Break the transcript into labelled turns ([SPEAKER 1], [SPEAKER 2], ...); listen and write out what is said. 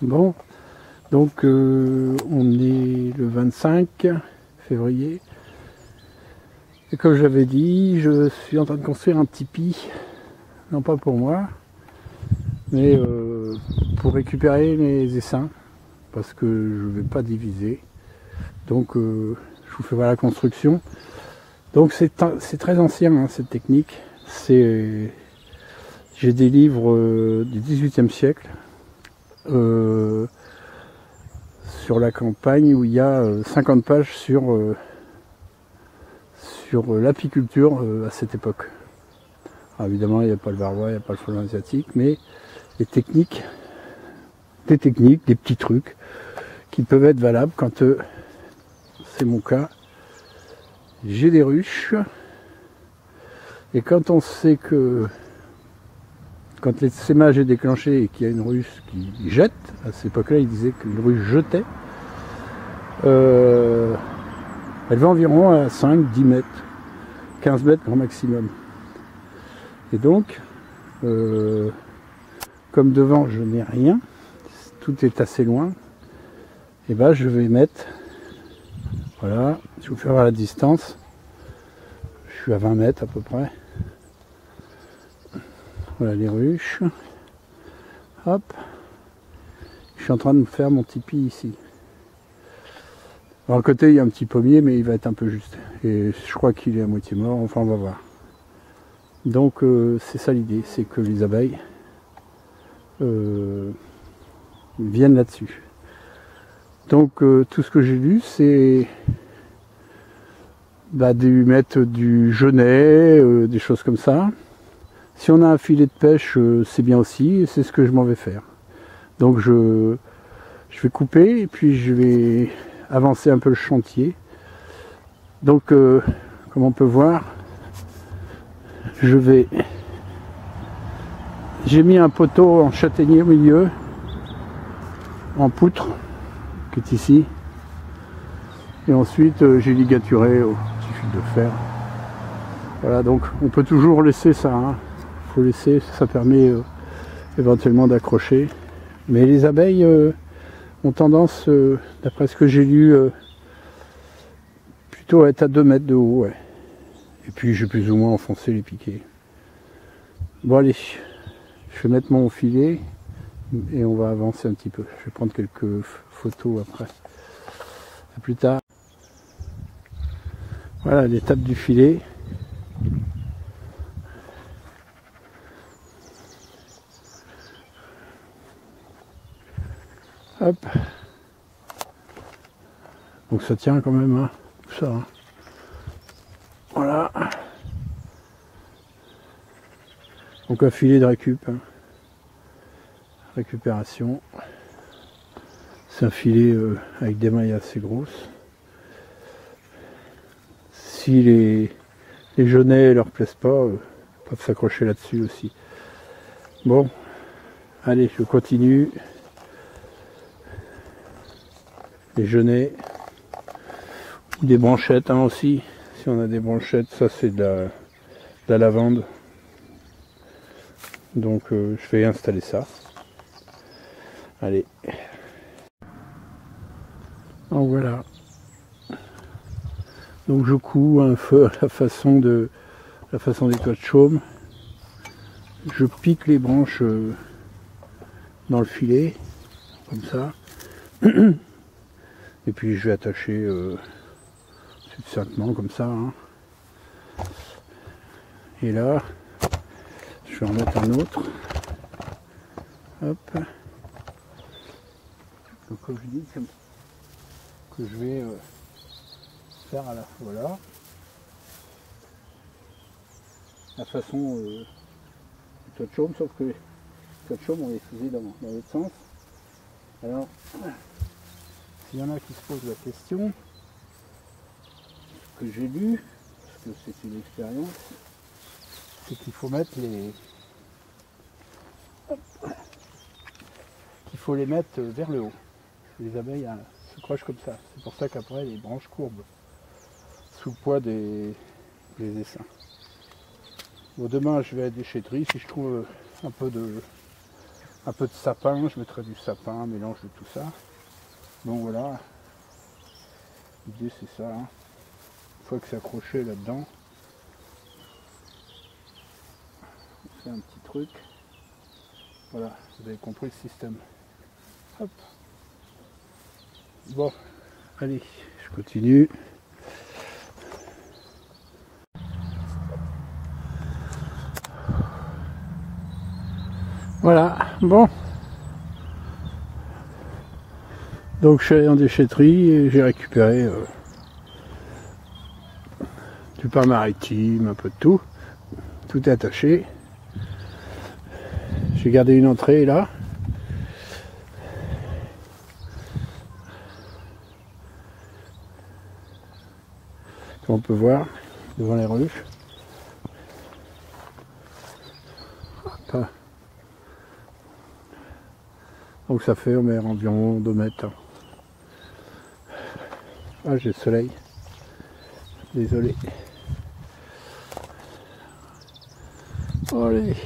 [SPEAKER 1] Bon, donc on est le 25 février. Et comme j'avais dit, je suis en train de construire un tipi, non pas pour moi, mais pour récupérer mes essaims, parce que je ne vais pas diviser. Donc je vous fais voir la construction. Donc c'est très ancien hein, cette technique. J'ai des livres du XVIIIe siècle sur la campagne où il y a 50 pages sur l'apiculture à cette époque. Alors évidemment, il n'y a pas le varroa, il n'y a pas le frelon asiatique, mais des techniques, des petits trucs qui peuvent être valables quand c'est mon cas. J'ai des ruches et quand on sait que quand l'essaimage est déclenché et qu'il y a une ruche qui jette, à cette époque-là, il disait qu'une ruche jetait, elle va environ à 5, 10 mètres, 15 mètres grand maximum. Et donc, comme devant je n'ai rien, tout est assez loin, et ben je vais mettre, voilà, je vous fais voir la distance, je suis à 20 mètres à peu près. Voilà les ruches. Hop. Je suis en train de me faire mon tipi ici. Alors, à côté, il y a un petit pommier, mais il va être un peu juste. Et je crois qu'il est à moitié mort. Enfin, on va voir. Donc, c'est ça l'idée. C'est que les abeilles viennent là-dessus. Donc, tout ce que j'ai lu, c'est de mettre du genêt, des choses comme ça. Si on a un filet de pêche, c'est bien aussi, et c'est ce que je m'en vais faire. Donc je vais couper, et puis je vais avancer un peu le chantier. Donc, comme on peut voir, j'ai mis un poteau en châtaignier au milieu, en poutre, qui est ici. Et ensuite, j'ai ligaturé au petit fil de fer. Voilà, donc on peut toujours laisser ça, hein. Faut laisser, ça permet éventuellement d'accrocher. Mais les abeilles ont tendance, d'après ce que j'ai lu, plutôt à être à 2 mètres de haut. Ouais. Et puis j'ai plus ou moins enfoncé les piquets. Bon allez, je vais mettre mon filet et on va avancer un petit peu. Je vais prendre quelques photos après. À plus tard. Voilà l'étape du filet. Hop. Donc ça tient quand même, hein, tout ça. Hein. Voilà. Donc un filet de récup. Hein. Récupération. C'est un filet avec des mailles assez grosses. Si les genêts leur plaisent pas, ils peuvent s'accrocher là-dessus aussi. Bon, allez, je continue. Les genêts, des branchettes hein, aussi. Si on a des branchettes, ça c'est de la lavande. Donc je vais installer ça. Allez. Donc voilà. Donc je couds un feu à la façon des toits de chaume. Je pique les branches dans le filet, comme ça. Et puis je vais attacher succinctement comme ça. Hein. Et là, je vais en mettre un autre. Hop. Donc comme je dis, que je vais faire à la fois là. La façon du toit de chaume, sauf que les toits de chaume on les faisait dans l'autre sens. Alors, s'il y en a qui se posent la question, ce que j'ai lu, parce que c'est une expérience, c'est qu'il faut mettre vers le haut. Les abeilles se crochent comme ça. C'est pour ça qu'après les branches courbent sous le poids des essaims. Bon, demain je vais à la déchetterie, si je trouve un peu un peu de sapin, je mettrai du sapin, un mélange de tout ça. Donc voilà, l'idée c'est ça, hein. Une fois que c'est accroché là-dedans, on fait un petit truc. Voilà, vous avez compris le système. Hop. Bon, allez, je continue. Voilà, bon. Donc je suis allé en déchetterie et j'ai récupéré du pain maritime, un peu de tout. Tout est attaché. J'ai gardé une entrée là. Comme on peut voir devant les ruches. Hop. Donc ça fait environ 2 mètres. Ah, j'ai le soleil. Désolé. Allez.